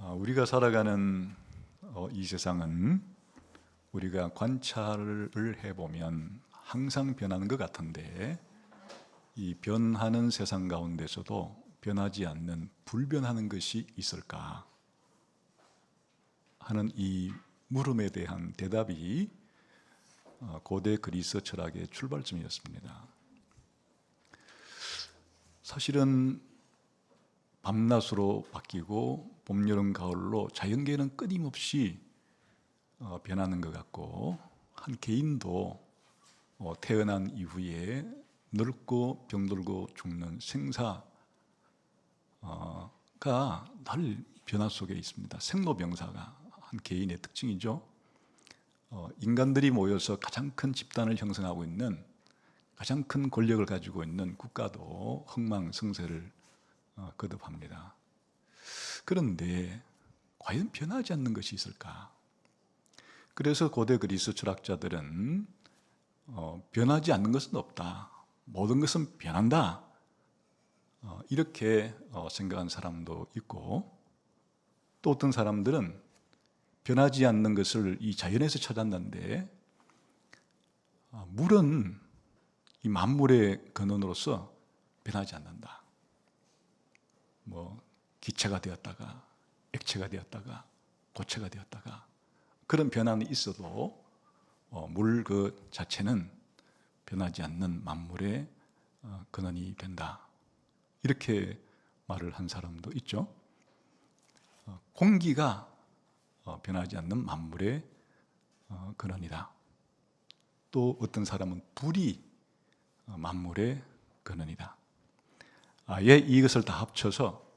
우리가 살아가는 이 세상은 우리가 관찰을 해보면 항상 변하는 것 같은데, 이 변하는 세상 가운데서도 변하지 않는 불변하는 것이 있을까 하는 이 물음에 대한 대답이 고대 그리스 철학의 출발점이었습니다. 사실은 밤낮으로 바뀌고 봄, 여름, 가을로 자연계는 끊임없이 변하는 것 같고, 한 개인도 태어난 이후에 늙고 병들고 죽는 생사가 늘 변화 속에 있습니다. 생로병사가 한 개인의 특징이죠. 인간들이 모여서 가장 큰 집단을 형성하고 있는, 가장 큰 권력을 가지고 있는 국가도 흥망성쇠를 거듭합니다. 그런데 과연 변하지 않는 것이 있을까? 그래서 고대 그리스 철학자들은 변하지 않는 것은 없다, 모든 것은 변한다, 이렇게 생각한 사람도 있고, 또 어떤 사람들은 변하지 않는 것을 이 자연에서 찾았는데, 물은 이 만물의 근원으로서 변하지 않는다. 기체가 되었다가 액체가 되었다가 고체가 되었다가 그런 변화는 있어도 물 그 자체는 변하지 않는 만물의 근원이 된다, 이렇게 말을 한 사람도 있죠. 공기가 변하지 않는 만물의 근원이다. 또 어떤 사람은 불이 만물의 근원이다. 아예 이것을 다 합쳐서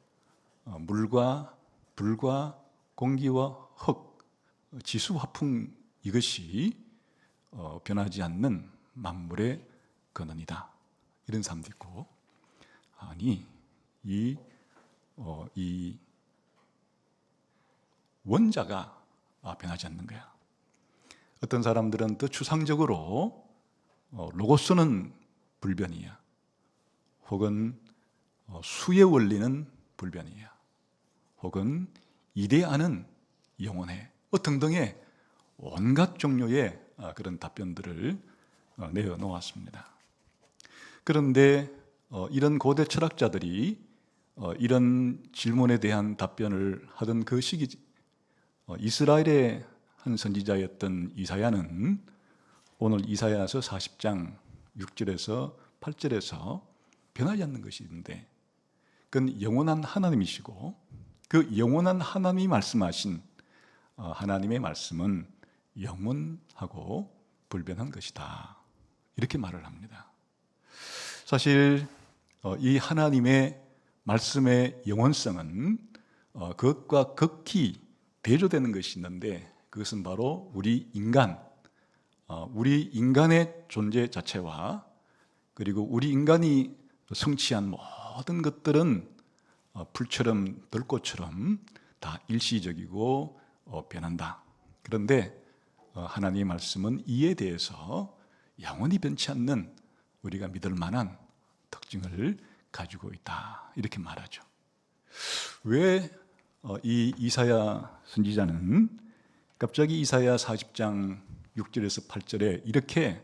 물과 불과 공기와 흙, 지수 화풍, 이것이 변하지 않는 만물의 근원이다, 이런 사람도 있고, 아니 이 원자가 변하지 않는 거야. 어떤 사람들은 더 추상적으로 로고스는 불변이야, 혹은 수의 원리는 불변이야, 혹은 이데아는 영원해, 등등의 온갖 종류의 그런 답변들을 내어놓았습니다. 그런데 이런 고대 철학자들이 이런 질문에 대한 답변을 하던 그 시기, 이스라엘의 한 선지자였던 이사야는 오늘 이사야서 40장 6절에서 8절에서 변하지 않는 것이 있는데, 그건 영원한 하나님이시고, 그 영원한 하나님이 말씀하신 하나님의 말씀은 영원하고 불변한 것이다, 이렇게 말을 합니다. 사실 이 하나님의 말씀의 영원성은 그것과 극히 대조되는 것이 있는데, 그것은 바로 우리 인간의 존재 자체와, 그리고 우리 인간이 성취한 모든 것들은 불처럼 들꽃처럼 다 일시적이고 변한다. 그런데 하나님의 말씀은 이에 대해서 영원히 변치 않는 우리가 믿을 만한 특징을 가지고 있다, 이렇게 말하죠. 왜 이 이사야 선지자는 갑자기 이사야 40장 6절에서 8절에 이렇게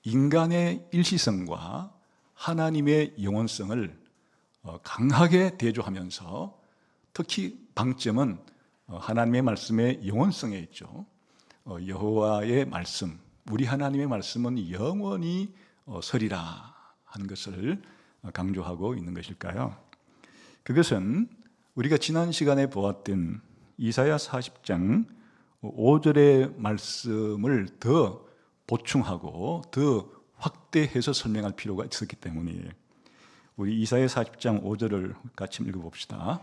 인간의 일시성과 하나님의 영원성을 강하게 대조하면서, 특히 방점은 하나님의 말씀의 영원성에 있죠. 여호와의 말씀, 우리 하나님의 말씀은 영원히 서리라 하는 것을 강조하고 있는 것일까요? 그것은 우리가 지난 시간에 보았던 이사야 40장 5절의 말씀을 더 보충하고 더 확대해서 설명할 필요가 있었기 때문이에요. 우리 이사야 40장 5절을 같이 읽어봅시다.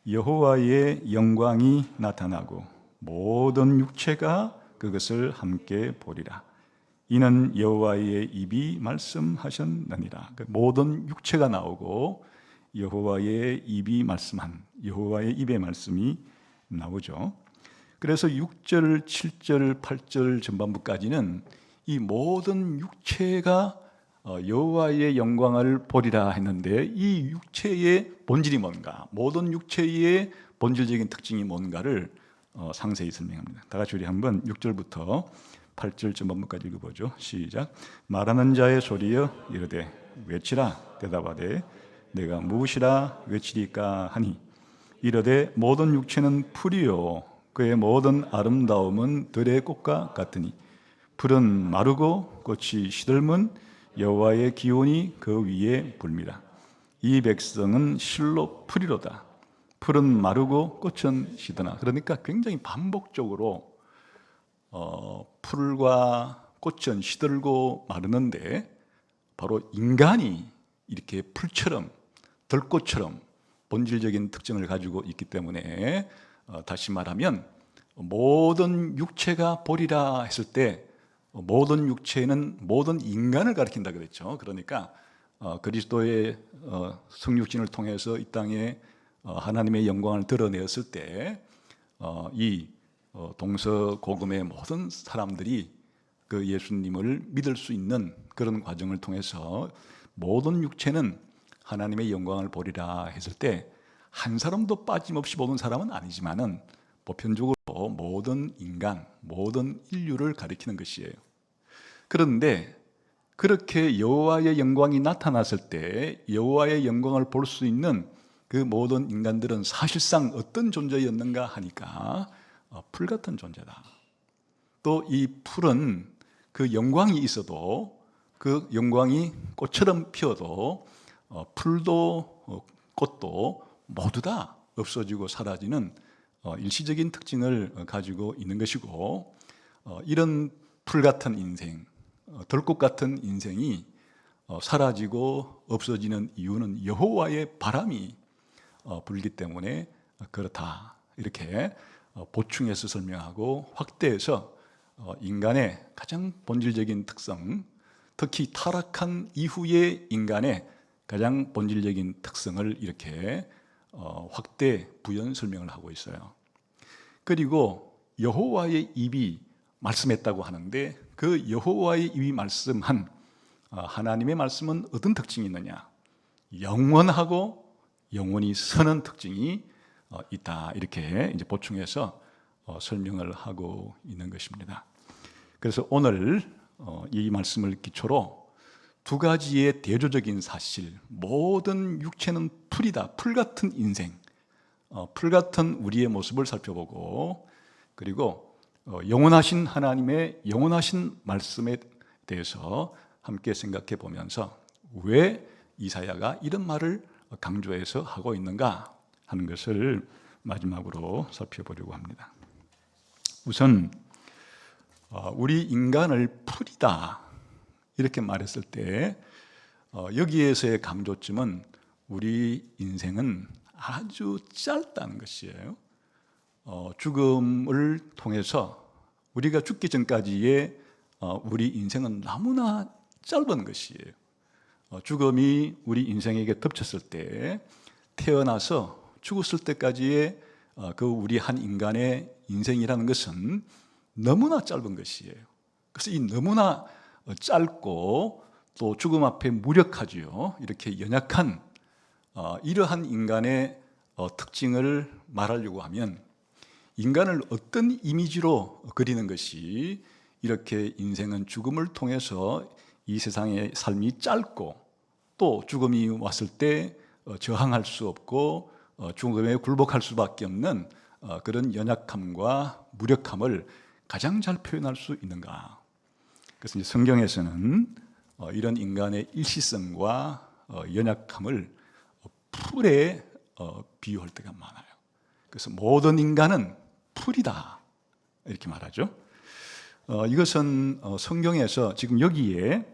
여호와의 영광이 나타나고 모든 육체가 그것을 함께 보리라. 이는 여호와의 입이 말씀하셨느니라. 모든 육체가 나오고 여호와의 입이 말씀한, 여호와의 입의 말씀이 나오죠. 그래서 6절, 7절, 8절 전반부까지는 이 모든 육체가 여호와의 영광을 보리라 했는데 이 육체의 본질이 뭔가, 모든 육체의 본질적인 특징이 뭔가를 상세히 설명합니다. 다 같이 우리 한번 6절부터 8절 전반부까지 읽어보죠. 시작. 말하는 자의 소리여 이르되 외치라 대답하되 내가 무엇이라 외치리까 하니 이르되 모든 육체는 풀이요 그의 모든 아름다움은 들의 꽃과 같으니 풀은 마르고 꽃이 시들면 여호와의 기온이 그 위에 불미라. 이 백성은 실로 풀이로다. 풀은 마르고 꽃은 시드나. 그러니까 굉장히 반복적으로 풀과 꽃은 시들고 마르는데 바로 인간이 이렇게 풀처럼 들꽃처럼 본질적인 특징을 가지고 있기 때문에 다시 말하면 모든 육체가 보리라 했을 때 모든 육체는 모든 인간을 가리킨다 그랬죠. 그러니까 그리스도의 성육신을 통해서 이 땅에 하나님의 영광을 드러내었을 때 이 동서고금의 모든 사람들이 그 예수님을 믿을 수 있는 그런 과정을 통해서 모든 육체는 하나님의 영광을 보리라 했을 때 한 사람도 빠짐없이 보는 사람은 아니지만은 보편적으로 모든 인간, 모든 인류를 가리키는 것이에요. 그런데 그렇게 여호와의 영광이 나타났을 때 여호와의 영광을 볼 수 있는 그 모든 인간들은 사실상 어떤 존재였는가 하니까 풀 같은 존재다. 또 이 풀은 그 영광이 있어도 그 영광이 꽃처럼 피어도 풀도 꽃도 모두 다 없어지고 사라지는 일시적인 특징을 가지고 있는 것이고 이런 풀 같은 인생, 들꽃 같은 인생이 사라지고 없어지는 이유는 여호와의 바람이 불기 때문에 그렇다. 이렇게 보충해서 설명하고 확대해서 인간의 가장 본질적인 특성, 특히 타락한 이후의 인간의 가장 본질적인 특성을 이렇게 확대 부연 설명을 하고 있어요. 그리고 여호와의 입이 말씀했다고 하는데 그 여호와의 입이 말씀한 하나님의 말씀은 어떤 특징이 있느냐? 영원하고 영원히 서는 특징이 있다. 이렇게 이제 보충해서 설명을 하고 있는 것입니다. 그래서 오늘 이 말씀을 기초로 두 가지의 대조적인 사실, 모든 육체는 풀이다. 풀 같은 인생, 풀 같은 우리의 모습을 살펴보고 그리고 영원하신 하나님의 영원하신 말씀에 대해서 함께 생각해 보면서 왜 이사야가 이런 말을 강조해서 하고 있는가 하는 것을 마지막으로 살펴보려고 합니다. 우선 우리 인간을 풀이다 이렇게 말했을 때 여기에서의 강조점은 우리 인생은 아주 짧다는 것이에요. 죽음을 통해서 우리가 죽기 전까지의 우리 인생은 너무나 짧은 것이에요. 죽음이 우리 인생에게 덮쳤을 때 태어나서 죽었을 때까지의 그 우리 한 인간의 인생이라는 것은 너무나 짧은 것이에요. 그래서 이 너무나 짧고 또 죽음 앞에 무력하지요. 이렇게 연약한 이러한 인간의 특징을 말하려고 하면 인간을 어떤 이미지로 그리는 것이 이렇게 인생은 죽음을 통해서 이 세상의 삶이 짧고 또 죽음이 왔을 때 저항할 수 없고 죽음에 굴복할 수밖에 없는 그런 연약함과 무력함을 가장 잘 표현할 수 있는가? 그래서 이제 성경에서는 이런 인간의 일시성과 연약함을 풀에 비유할 때가 많아요. 그래서 모든 인간은 풀이다 이렇게 말하죠. 이것은 성경에서 지금 여기에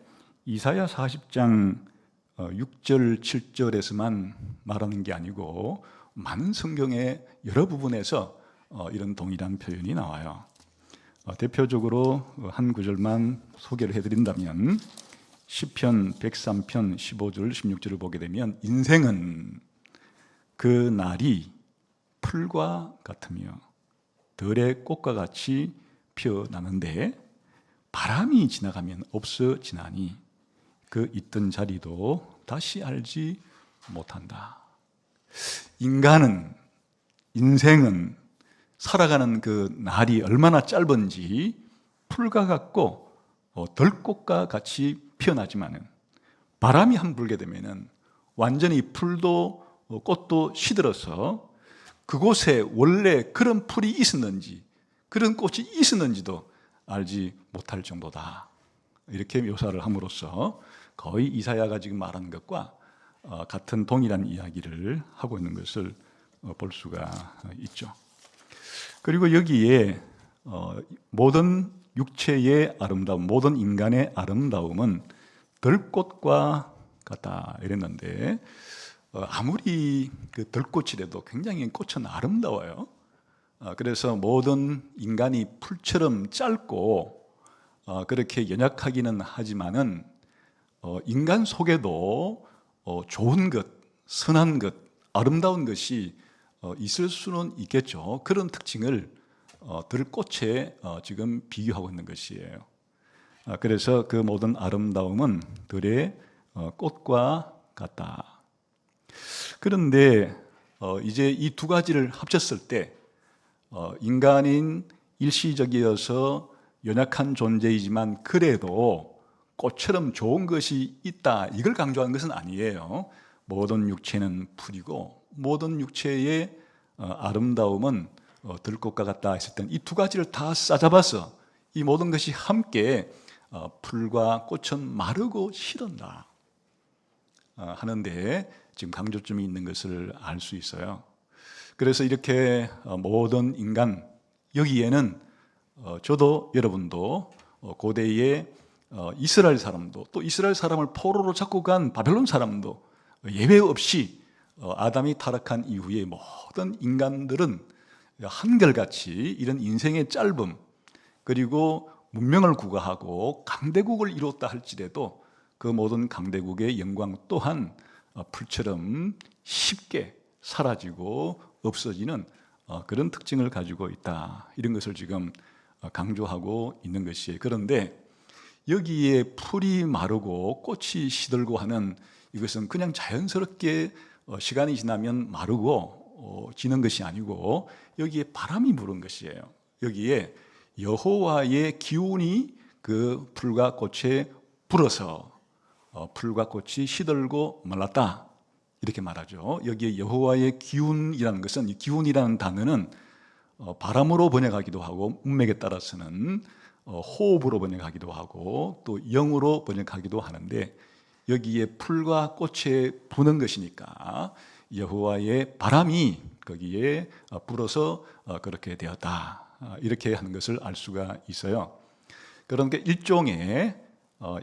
이사야 40장 6절 7절에서만 말하는 게 아니고 많은 성경의 여러 부분에서 이런 동일한 표현이 나와요. 대표적으로 한 구절만 소개를 해드린다면 시편 103편 15절 16절을 보게 되면 인생은 그 날이 풀과 같으며 들의 꽃과 같이 피어나는데 바람이 지나가면 없어지나니 그 있던 자리도 다시 알지 못한다. 인간은, 인생은 살아가는 그 날이 얼마나 짧은지 풀과 같고 들꽃과 같이 피어나지만은 바람이 한 불게 되면은 완전히 풀도 꽃도 시들어서 그곳에 원래 그런 풀이 있었는지 그런 꽃이 있었는지도 알지 못할 정도다. 이렇게 묘사를 함으로써 거의 이사야가 지금 말하는 것과 같은 동일한 이야기를 하고 있는 것을 볼 수가 있죠. 그리고 여기에 모든 육체의 아름다움, 모든 인간의 아름다움은 들꽃과 같다 이랬는데 아무리 그 들꽃이라도 굉장히 꽃은 아름다워요. 그래서 모든 인간이 풀처럼 짧고 그렇게 연약하기는 하지만은 인간 속에도 좋은 것, 선한 것, 아름다운 것이 있을 수는 있겠죠. 그런 특징을 들꽃에 지금 비교하고 있는 것이에요. 그래서 그 모든 아름다움은 들의 꽃과 같다. 그런데 이제 이 두 가지를 합쳤을 때 인간인 일시적이어서 연약한 존재이지만 그래도 꽃처럼 좋은 것이 있다, 이걸 강조하는 것은 아니에요. 모든 육체는 풀이고 모든 육체의 아름다움은 들꽃과 같다 했을 때는 이 두 가지를 다 싸잡아서 이 모든 것이 함께 풀과 꽃은 마르고 시든다 하는데 지금 강조점이 있는 것을 알 수 있어요. 그래서 이렇게 모든 인간, 여기에는 저도 여러분도 고대의 이스라엘 사람도 또 이스라엘 사람을 포로로 잡고 간 바벨론 사람도 예외 없이 아담이 타락한 이후에 모든 인간들은 한결같이 이런 인생의 짧음, 그리고 문명을 구가하고 강대국을 이뤘다 할지라도 그 모든 강대국의 영광 또한 풀처럼 쉽게 사라지고 없어지는 그런 특징을 가지고 있다, 이런 것을 지금 강조하고 있는 것이에요. 그런데 여기에 풀이 마르고 꽃이 시들고 하는 이것은 그냥 자연스럽게 시간이 지나면 마르고 지는 것이 아니고 여기에 바람이 부는 것이에요. 여기에 여호와의 기운이 그 풀과 꽃에 불어서 풀과 꽃이 시들고 말랐다, 이렇게 말하죠. 여기에 여호와의 기운이라는 것은, 이 기운이라는 단어는 바람으로 번역하기도 하고 문맥에 따라서는 호흡으로 번역하기도 하고 또 영으로 번역하기도 하는데 여기에 풀과 꽃에 부는 것이니까 여호와의 바람이 거기에 불어서 그렇게 되었다, 이렇게 하는 것을 알 수가 있어요. 그러니까 일종의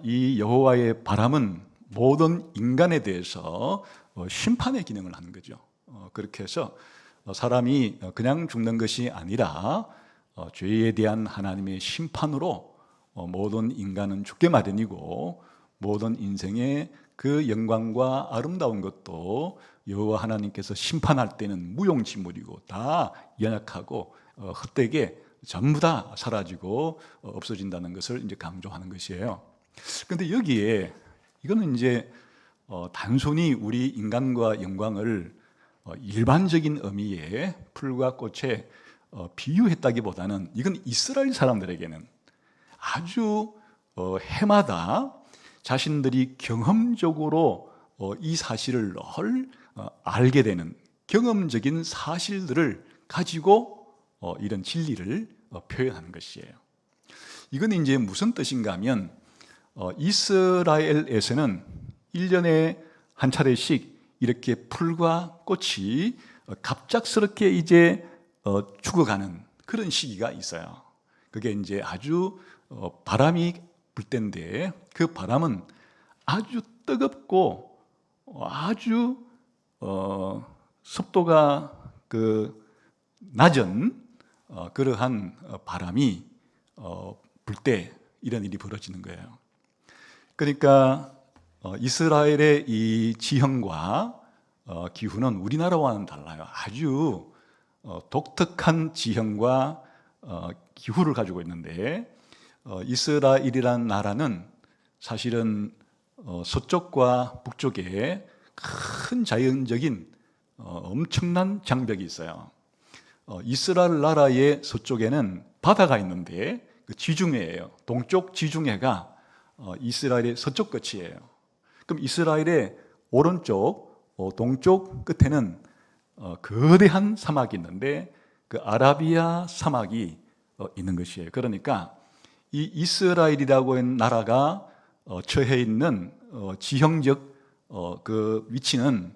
이 여호와의 바람은 모든 인간에 대해서 심판의 기능을 하는 거죠. 그렇게 해서 사람이 그냥 죽는 것이 아니라 죄에 대한 하나님의 심판으로 모든 인간은 죽게 마련이고 모든 인생의 그 영광과 아름다운 것도 여호와 하나님께서 심판할 때는 무용지물이고 다 연약하고 헛되게 전부 다 사라지고 없어진다는 것을 이제 강조하는 것이에요. 그런데 여기에 이거는 이제 단순히 우리 인간과 영광을 일반적인 의미의 풀과 꽃에 비유했다기보다는 이건 이스라엘 사람들에게는 아주 해마다 자신들이 경험적으로 이 사실을 늘 알게 되는 경험적인 사실들을 가지고 이런 진리를 표현하는 것이에요. 이건 이제 무슨 뜻인가 하면 이스라엘에서는 1년에 한 차례씩 이렇게 풀과 꽃이 갑작스럽게 이제 죽어가는 그런 시기가 있어요. 그게 이제 아주 바람이 불 때인데 그 바람은 아주 뜨겁고 아주 습도가 그 낮은 그러한 바람이 불 때 이런 일이 벌어지는 거예요. 그러니까 이스라엘의 이 지형과 기후는 우리나라와는 달라요. 아주 독특한 지형과 기후를 가지고 있는데 이스라엘이라는 나라는 사실은 서쪽과 북쪽에 큰 자연적인 엄청난 장벽이 있어요. 이스라엘 나라의 서쪽에는 바다가 있는데 그 지중해예요. 동쪽 지중해가 이스라엘의 서쪽 끝이에요. 그럼 이스라엘의 오른쪽 동쪽 끝에는 거대한 사막이 있는데 그 아라비아 사막이 있는 것이에요. 그러니까 이 이스라엘이라고 하는 나라가 처해 있는 지형적 그 위치는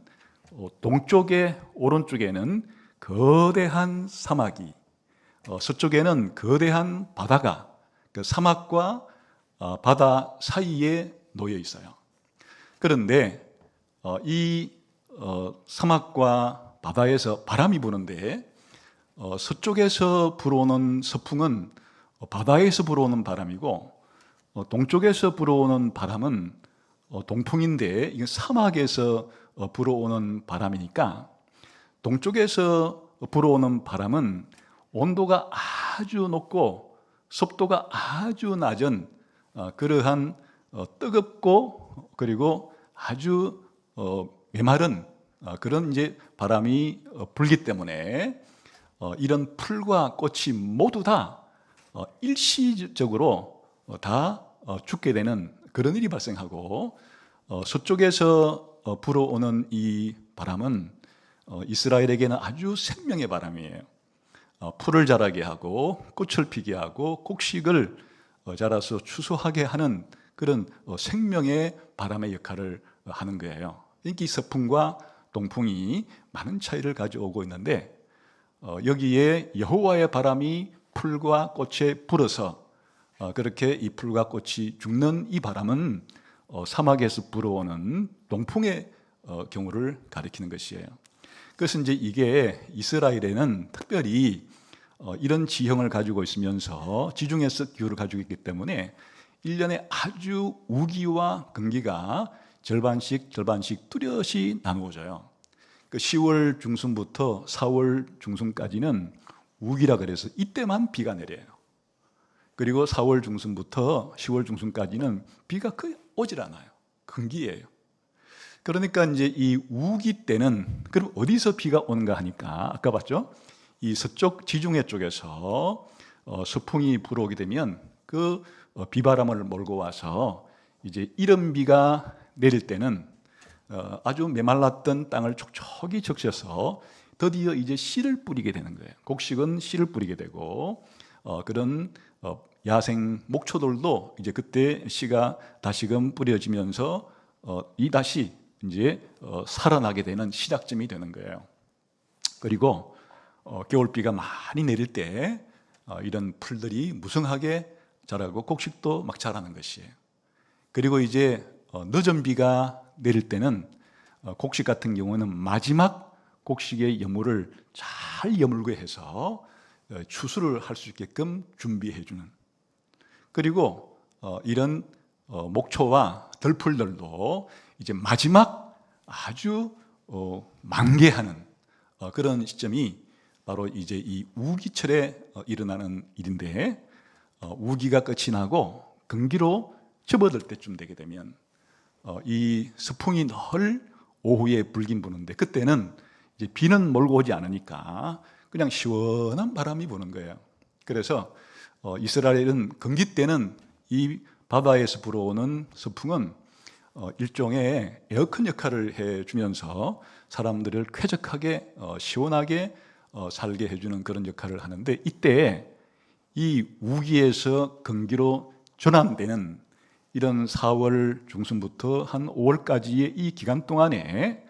동쪽의 오른쪽에는 거대한 사막이, 서쪽에는 거대한 바다가 그 사막과 바다 사이에 놓여 있어요. 그런데 이 사막과 바다에서 바람이 부는데 서쪽에서 불어오는 서풍은 바다에서 불어오는 바람이고 동쪽에서 불어오는 바람은 동풍인데 이게 사막에서 불어오는 바람이니까 동쪽에서 불어오는 바람은 온도가 아주 높고 습도가 아주 낮은 그러한 뜨겁고 그리고 아주 메마른 그런 이제 바람이 불기 때문에 이런 풀과 꽃이 모두 다 일시적으로 다 죽게 되는 그런 일이 발생하고 서쪽에서 불어오는 이 바람은 이스라엘에게는 아주 생명의 바람이에요. 풀을 자라게 하고 꽃을 피게 하고 곡식을 자라서 추수하게 하는 그런 생명의 바람의 역할을 하는 거예요. 이 서풍과 동풍이 많은 차이를 가져오고 있는데 여기에 여호와의 바람이 풀과 꽃에 불어서 그렇게 이 풀과 꽃이 죽는 이 바람은 사막에서 불어오는 동풍의 경우를 가리키는 것이에요. 그래서 이제 이게 이스라엘에는 특별히 이런 지형을 가지고 있으면서 지중해성 기후를 가지고 있기 때문에 1년에 아주 우기와 건기가 절반씩 뚜렷이 나누어져요. 그 10월 중순부터 4월 중순까지는 우기라 그래서 이때만 비가 내려요. 그리고 4월 중순부터 10월 중순까지는 비가 거의 오질 않아요. 건기예요. 그러니까 이제 이 우기 때는 그럼 어디서 비가 오는가 하니까 아까 봤죠? 이 서쪽 지중해 쪽에서 서풍이 불어오게 되면 그 비바람을 몰고 와서 이제 이른 비가 내릴 때는 아주 메말랐던 땅을 촉촉이 적셔서 드디어 이제 씨를 뿌리게 되는 거예요. 곡식은 씨를 뿌리게 되고 그런 야생 목초들도 이제 그때 씨가 다시금 뿌려지면서 이 다시 이제 살아나게 되는 시작점이 되는 거예요. 그리고 겨울비가 많이 내릴 때 이런 풀들이 무성하게 자라고 곡식도 막 자라는 것이에요. 그리고 이제 늦은 비가 내릴 때는 곡식 같은 경우는 마지막 곡식의 여물을 잘 여물게 해서 추수를 할 수 있게끔 준비해 주는, 그리고 이런 목초와 덜풀들도 이제 마지막 아주 만개하는 그런 시점이 바로 이제 이 우기철에 일어나는 일인데 우기가 끝이 나고 건기로 접어들 때쯤 되게 되면 이 서풍이 늘 오후에 불긴 부는데 그때는 이제 비는 몰고 오지 않으니까 그냥 시원한 바람이 부는 거예요. 그래서 이스라엘은 건기 때는 이 바다에서 불어오는 서풍은 일종의 에어컨 역할을 해주면서 사람들을 쾌적하게 시원하게 살게 해주는 그런 역할을 하는데 이때 이 우기에서 건기로 전환되는 이런 4월 중순부터 한 5월까지의 이 기간 동안에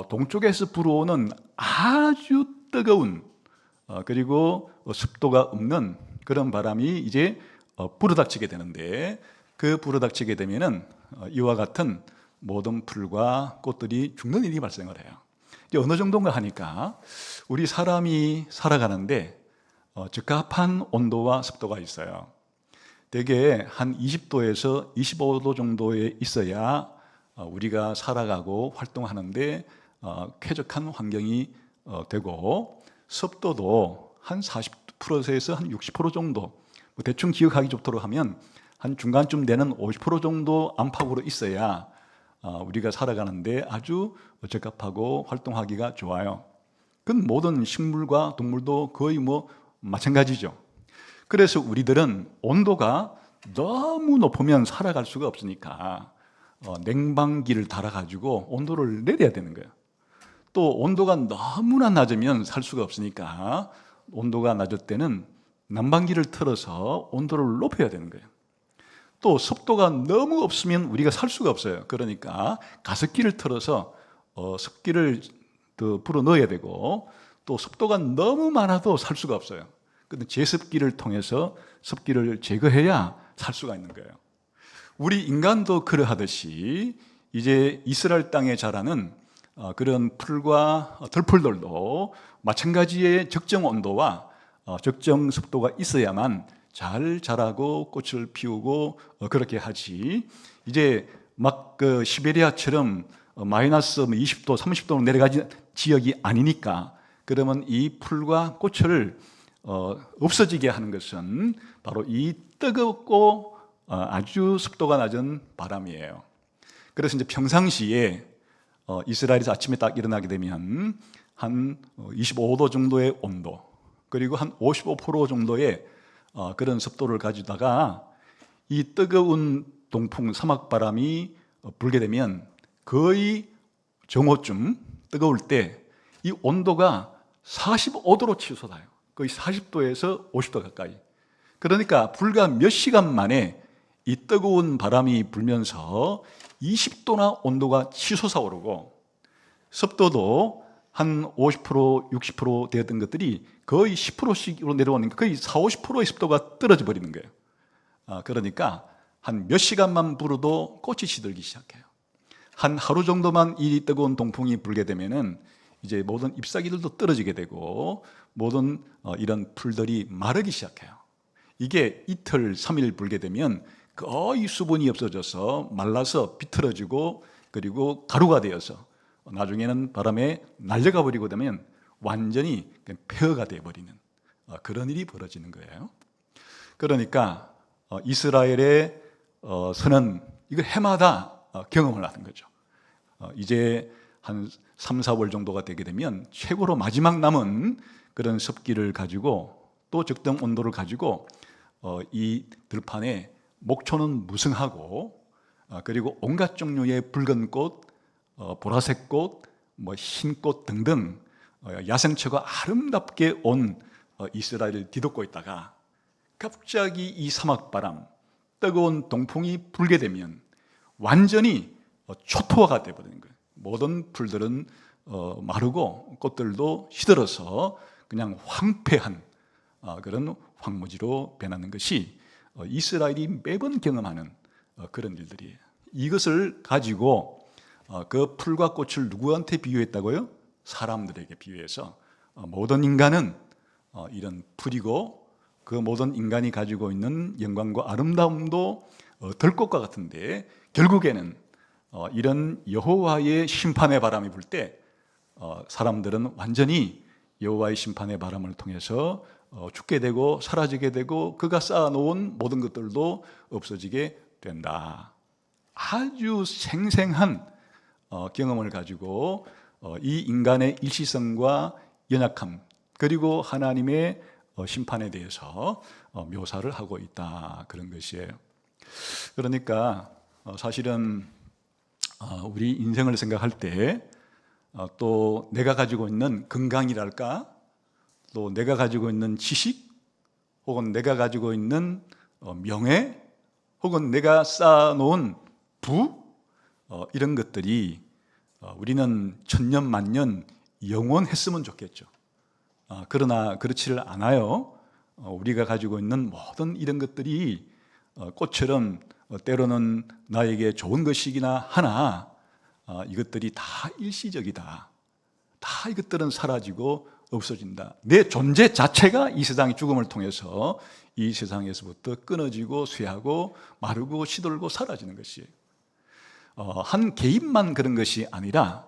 동쪽에서 불어오는 아주 뜨거운 그리고 습도가 없는 그런 바람이 이제 불어닥치게 되는데 그 불어닥치게 되면은 이와 같은 모든 풀과 꽃들이 죽는 일이 발생을 해요. 이제 어느 정도인가 하니까 우리 사람이 살아가는데 적합한 온도와 습도가 있어요. 대개 한 20도에서 25도 정도에 있어야 우리가 살아가고 활동하는데 쾌적한 환경이 되고 습도도 한 40%에서 한 60% 정도, 대충 기억하기 좋도록 하면 한 한 중간쯤 되는 50% 정도 안팎으로 있어야 우리가 살아가는데 아주 적합하고 활동하기가 좋아요. 그건 모든 식물과 동물도 거의 마찬가지죠. 그래서 우리들은 온도가 너무 높으면 살아갈 수가 없으니까 냉방기를 달아가지고 온도를 내려야 되는 거예요. 또 온도가 너무나 낮으면 살 수가 없으니까 온도가 낮을 때는 난방기를 틀어서 온도를 높여야 되는 거예요. 또 습도가 너무 없으면 우리가 살 수가 없어요. 그러니까 가습기를 틀어서 습기를 더 불어 넣어야 되고, 또 습도가 너무 많아도 살 수가 없어요. 근데 제습기를 통해서 습기를 제거해야 살 수가 있는 거예요. 우리 인간도 그러하듯이 이제 이스라엘 땅에 자라는 그런 풀과 들풀들도 마찬가지의 적정 온도와 적정 습도가 있어야만 잘 자라고 꽃을 피우고 그렇게 하지. 이제 막 그 시베리아처럼 마이너스 20도, 30도로 내려가지 지역이 아니니까, 그러면 이 풀과 꽃을 없어지게 하는 것은 바로 이 뜨겁고 아주 습도가 낮은 바람이에요. 그래서 이제 평상시에 이스라엘에서 아침에 딱 일어나게 되면 한 25도 정도의 온도, 그리고 한 55% 정도의 그런 습도를 가지다가 이 뜨거운 동풍 사막바람이 불게 되면 거의 정오쯤 뜨거울 때 이 온도가 45도로 치솟아요. 거의 40도에서 50도 가까이. 그러니까 불과 몇 시간 만에 이 뜨거운 바람이 불면서 20도나 온도가 치솟아 오르고, 습도도 한 50%, 60% 되었던 것들이 거의 10%씩으로 내려오니까 거의 40, 50%의 습도가 떨어져 버리는 거예요. 그러니까 한 몇 시간만 불어도 꽃이 시들기 시작해요. 한 하루 정도만 이 뜨거운 동풍이 불게 되면은 이제 모든 잎사귀들도 떨어지게 되고 모든 이런 풀들이 마르기 시작해요. 이게 이틀, 3일 불게 되면 거의 수분이 없어져서 말라서 비틀어지고, 그리고 가루가 되어서 나중에는 바람에 날려가 버리고 되면 완전히 폐허가 되어버리는 그런 일이 벌어지는 거예요. 그러니까 이스라엘의 선은 이걸 해마다 경험을 하는 거죠. 이제 한 3, 4월 정도가 되게 되면 최고로 마지막 남은 그런 습기를 가지고 또 적정 온도를 가지고 이 들판에 목초는 무성하고, 그리고 온갖 종류의 붉은 꽃, 보라색 꽃, 흰 꽃 등등 야생처가 아름답게 온 이스라엘을 뒤덮고 있다가 갑자기 이 사막바람, 뜨거운 동풍이 불게 되면 완전히 초토화가 되어버리는 거예요. 모든 풀들은 마르고 꽃들도 시들어서 그냥 황폐한 그런 황무지로 변하는 것이 이스라엘이 매번 경험하는 그런 일들이에요. 이것을 가지고 그 풀과 꽃을 누구한테 비유했다고요? 사람들에게 비유해서 모든 인간은 이런 풀이고, 그 모든 인간이 가지고 있는 영광과 아름다움도 들꽃과 같은데, 결국에는 이런 여호와의 심판의 바람이 불 때 사람들은 완전히 여호와의 심판의 바람을 통해서 죽게 되고 사라지게 되고, 그가 쌓아놓은 모든 것들도 없어지게 된다. 아주 생생한 경험을 가지고 이 인간의 일시성과 연약함, 그리고 하나님의 심판에 대해서 묘사를 하고 있다, 그런 것이에요. 그러니까 사실은 우리 인생을 생각할 때 또 내가 가지고 있는 건강이랄까, 또 내가 가지고 있는 지식, 혹은 내가 가지고 있는 명예, 혹은 내가 쌓아놓은 부, 이런 것들이 우리는 천년 만년 영원했으면 좋겠죠. 그러나 그렇지를 않아요. 우리가 가지고 있는 모든 이런 것들이 꽃처럼 때로는 나에게 좋은 것이기나 하나 이것들이 다 일시적이다. 다 이것들은 사라지고 없어진다. 내 존재 자체가 이 세상의 죽음을 통해서 이 세상에서부터 끊어지고 쇠하고 마르고 시들고 사라지는 것이에요. 한 개인만 그런 것이 아니라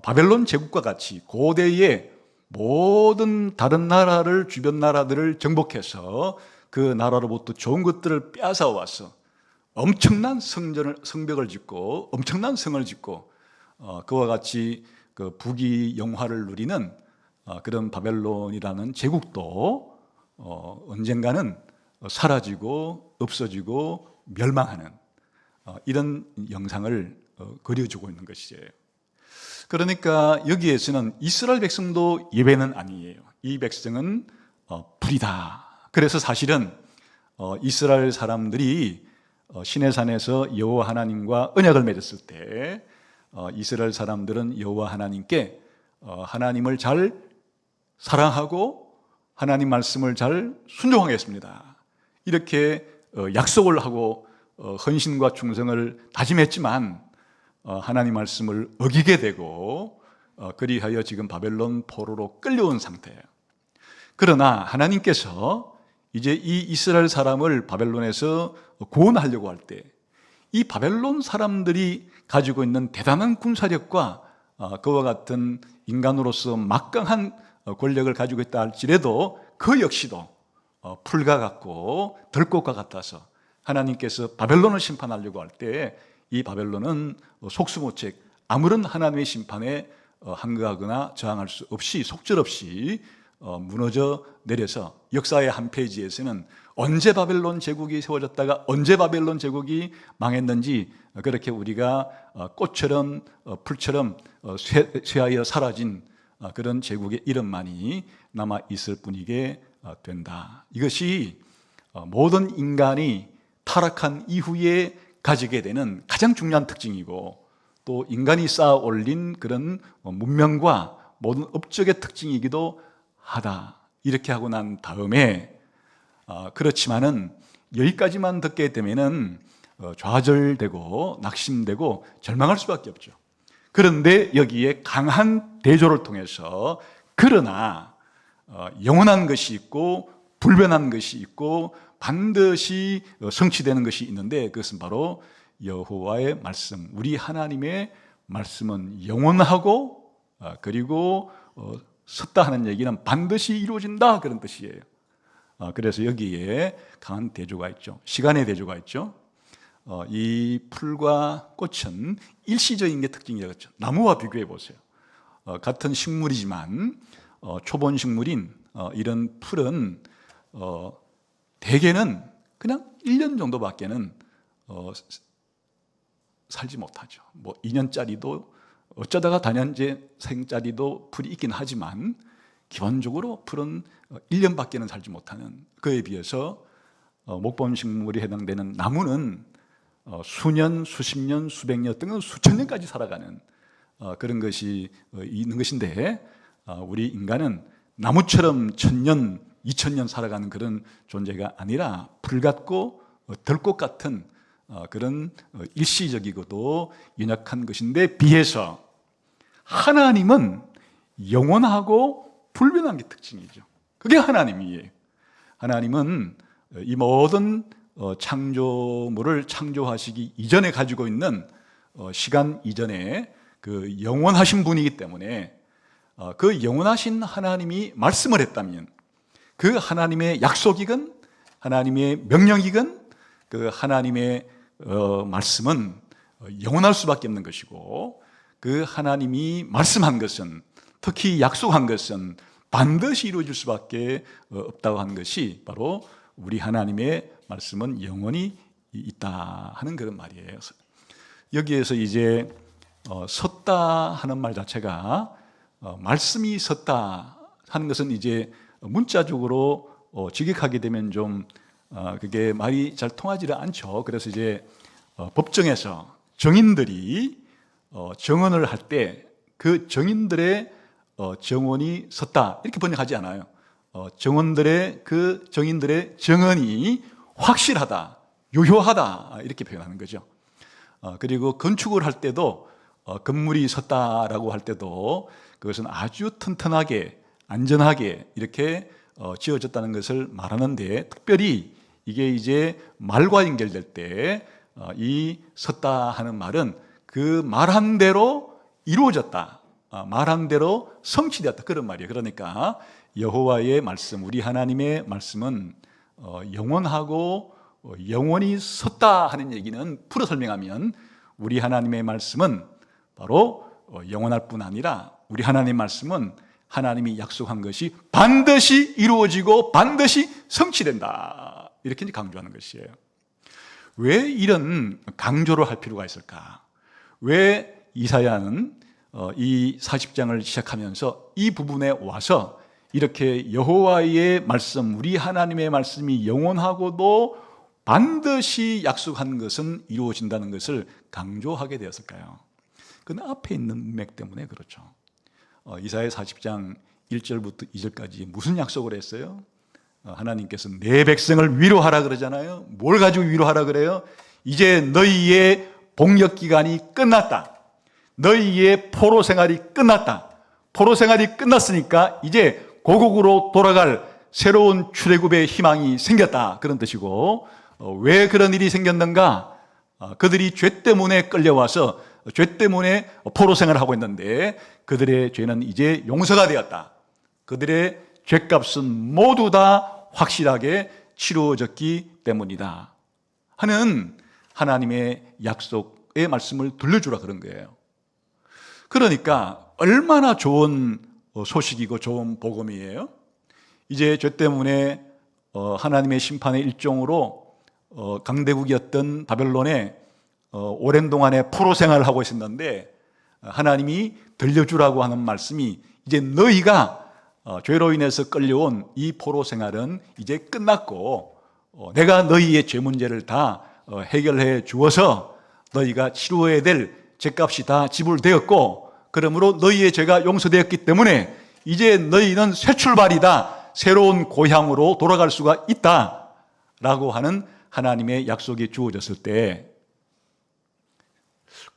바벨론 제국과 같이 고대의 모든 다른 나라를, 주변 나라들을 정복해서 그 나라로부터 좋은 것들을 빼앗아 와서 엄청난 성벽을 짓고 엄청난 성을 짓고 그와 같이 그 부귀 영화를 누리는 그런 바벨론이라는 제국도 언젠가는 사라지고 없어지고 멸망하는 이런 영상을 그려주고 있는 것이에요. 그러니까 여기에서는 이스라엘 백성도 예외는 아니에요. 이 백성은 불이다. 그래서 사실은 이스라엘 사람들이 시내산에서 여호와 하나님과 언약을 맺었을 때 이스라엘 사람들은 여호와 하나님께 하나님을 잘 사랑하고 하나님 말씀을 잘 순종하겠습니다. 이렇게 약속을 하고 헌신과 충성을 다짐했지만 하나님 말씀을 어기게 되고 그리하여 지금 바벨론 포로로 끌려온 상태예요. 그러나 하나님께서 이제 이 이스라엘 사람을 바벨론에서 구원하려고 할 때 이 바벨론 사람들이 가지고 있는 대단한 군사력과 그와 같은 인간으로서 막강한 권력을 가지고 있다 할지라도 그 역시도 풀과 같고 들꽃과 같아서 하나님께서 바벨론을 심판하려고 할 때 이 바벨론은 속수무책 아무런 하나님의 심판에 항거하거나 저항할 수 없이 속절없이 무너져 내려서 역사의 한 페이지에서는 언제 바벨론 제국이 세워졌다가 언제 바벨론 제국이 망했는지 그렇게 우리가 꽃처럼 풀처럼 쇠하여 사라진 그런 제국의 이름만이 남아 있을 뿐이게 된다. 이것이 모든 인간이 타락한 이후에 가지게 되는 가장 중요한 특징이고 또 인간이 쌓아 올린 그런 문명과 모든 업적의 특징이기도 하다. 이렇게 하고 난 다음에 그렇지만은 여기까지만 듣게 되면은 좌절되고 낙심되고 절망할 수밖에 없죠. 그런데 여기에 강한 대조를 통해서 그러나 영원한 것이 있고 불변한 것이 있고 반드시 성취되는 것이 있는데 그것은 바로 여호와의 말씀, 우리 하나님의 말씀은 영원하고 그리고 섰다 하는 얘기는 반드시 이루어진다 그런 뜻이에요. 그래서 여기에 강한 대조가 있죠. 시간의 대조가 있죠. 이 풀과 꽃은 일시적인 게 특징이라고 했죠. 나무와 비교해 보세요. 같은 식물이지만 초본 식물인 이런 풀은 대개는 그냥 1년 정도밖에는 살지 못하죠. 뭐 2년짜리도 어쩌다가 단연생짜리도 풀이 있긴 하지만 기본적으로 풀은 1년밖에는 살지 못하는 그에 비해서 목범식물이 해당되는 나무는 수년, 수십 년, 수백 년 또는 수천 년까지 살아가는 그런 것이 있는 것인데 우리 인간은 나무처럼 1000년, 2000년 살아가는 그런 존재가 아니라 풀 같고 들꽃 같은 그런 일시적이고도 연약한 것인데 비해서 하나님은 영원하고 불변한 게 특징이죠. 그게 하나님이에요. 하나님은 이 모든 창조물을 창조하시기 이전에 가지고 있는 시간 이전에 그 영원하신 분이기 때문에 그 영원하신 하나님이 말씀을 했다면 그 하나님의 약속이건 하나님의 명령이건 그 하나님의 말씀은 영원할 수밖에 없는 것이고 그 하나님이 말씀한 것은 특히 약속한 것은 반드시 이루어질 수밖에 없다고 하는 것이 바로 우리 하나님의 말씀은 영원히 있다 하는 그런 말이에요. 여기에서 이제 섰다 하는 말 자체가 말씀이 섰다 하는 것은 이제 문자적으로 직역하게 되면 좀 그게 말이 잘 통하지를 않죠. 그래서 이제 법정에서 정인들이 정언을 할 때 그 정인들의 정언이 섰다 이렇게 번역하지 않아요. 정인들의 정언이 확실하다, 유효하다 이렇게 표현하는 거죠. 그리고 건축을 할 때도 건물이 섰다라고 할 때도 그것은 아주 튼튼하게 안전하게 이렇게 지어졌다는 것을 말하는데 특별히 이게 이제 말과 연결될 때 이 섰다 하는 말은 그 말한 대로 이루어졌다, 말한 대로 성취되었다 그런 말이에요. 그러니까 여호와의 말씀, 우리 하나님의 말씀은 영원하고 영원히 섰다 하는 얘기는 풀어 설명하면 우리 하나님의 말씀은 바로 영원할 뿐 아니라 우리 하나님의 말씀은 하나님이 약속한 것이 반드시 이루어지고 반드시 성취된다, 이렇게 강조하는 것이에요. 왜 이런 강조를 할 필요가 있을까? 왜 이사야는 이 40장을 시작하면서 이 부분에 와서 이렇게 여호와의 말씀, 우리 하나님의 말씀이 영원하고도 반드시 약속한 것은 이루어진다는 것을 강조하게 되었을까요? 그건 앞에 있는 문맥 때문에 그렇죠. 이사야 40장 1절부터 2절까지 무슨 약속을 했어요? 하나님께서 내 백성을 위로하라 그러잖아요. 뭘 가지고 위로하라 그래요? 이제 너희의 복역 기간이 끝났다. 너희의 포로 생활이 끝났다. 포로 생활이 끝났으니까 이제 고국으로 돌아갈 새로운 출애굽의 희망이 생겼다, 그런 뜻이고, 왜 그런 일이 생겼는가? 그들이 죄 때문에 끌려와서 죄 때문에 포로 생활을 하고 있는데 그들의 죄는 이제 용서가 되었다. 그들의 죄값은 모두 다 확실하게 치루어졌기 때문이다 하는 하나님의 약속의 말씀을 들려주라 그런 거예요. 그러니까 얼마나 좋은 소식이고 좋은 복음이에요. 이제 죄 때문에 하나님의 심판의 일종으로 강대국이었던 바벨론에 오랜 동안에 포로 생활을 하고 있었는데 하나님이 들려주라고 하는 말씀이 이제 너희가 죄로 인해서 끌려온 이 포로 생활은 이제 끝났고 내가 너희의 죄 문제를 다 해결해 주어서 너희가 치루어야 될 죄값이 다 지불되었고, 그러므로 너희의 죄가 용서되었기 때문에 이제 너희는 새 출발이다, 새로운 고향으로 돌아갈 수가 있다 라고 하는 하나님의 약속이 주어졌을 때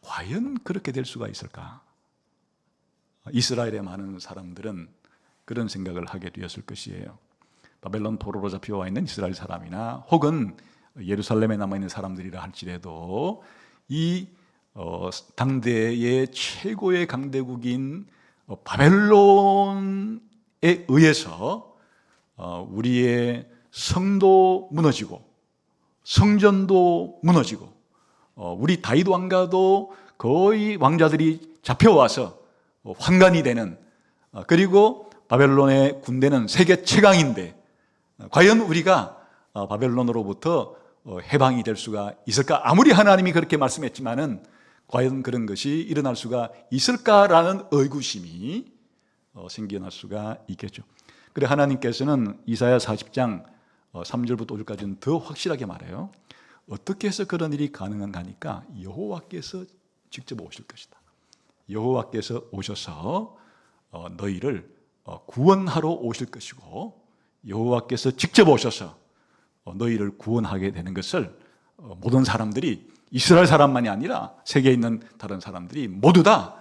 과연 그렇게 될 수가 있을까? 이스라엘의 많은 사람들은 그런 생각을 하게 되었을 것이에요. 바벨론 포로로 잡혀와 있는 이스라엘 사람이나 혹은 예루살렘에 남아있는 사람들이라 할지라도 이 당대의 최고의 강대국인 바벨론에 의해서 우리의 성도 무너지고 성전도 무너지고 우리 다윗 왕가도 거의 왕자들이 잡혀와서 환관이 되는, 그리고 바벨론의 군대는 세계 최강인데 과연 우리가 바벨론으로부터 해방이 될 수가 있을까? 아무리 하나님이 그렇게 말씀했지만은 과연 그런 것이 일어날 수가 있을까라는 의구심이 생겨날 수가 있겠죠. 그래 하나님께서는 이사야 40장 3절부터 5절까지는 더 확실하게 말해요. 어떻게 해서 그런 일이 가능한가 하니까 여호와께서 직접 오실 것이다. 여호와께서 오셔서 너희를 구원하러 오실 것이고, 여호와께서 직접 오셔서 너희를 구원하게 되는 것을 모든 사람들이, 이스라엘 사람만이 아니라 세계에 있는 다른 사람들이 모두 다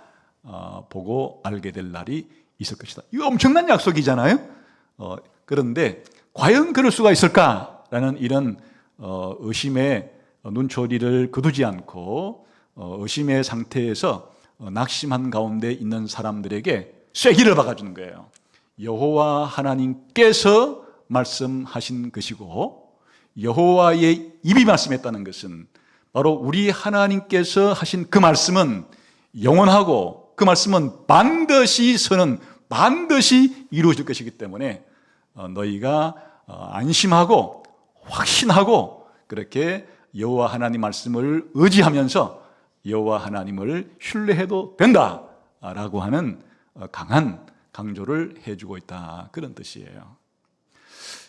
보고 알게 될 날이 있을 것이다. 이거 엄청난 약속이잖아요. 그런데 과연 그럴 수가 있을까라는 이런 의심의 눈초리를 거두지 않고 의심의 상태에서 낙심한 가운데 있는 사람들에게 쐐기를 박아주는 거예요. 여호와 하나님께서 말씀하신 것이고, 여호와의 입이 말씀했다는 것은 바로 우리 하나님께서 하신 그 말씀은 영원하고 그 말씀은 반드시 반드시 이루어질 것이기 때문에 너희가 안심하고 확신하고 그렇게 여호와 하나님 말씀을 의지하면서 여호와 하나님을 신뢰해도 된다라고 하는 강한 강조를 해주고 있다, 그런 뜻이에요.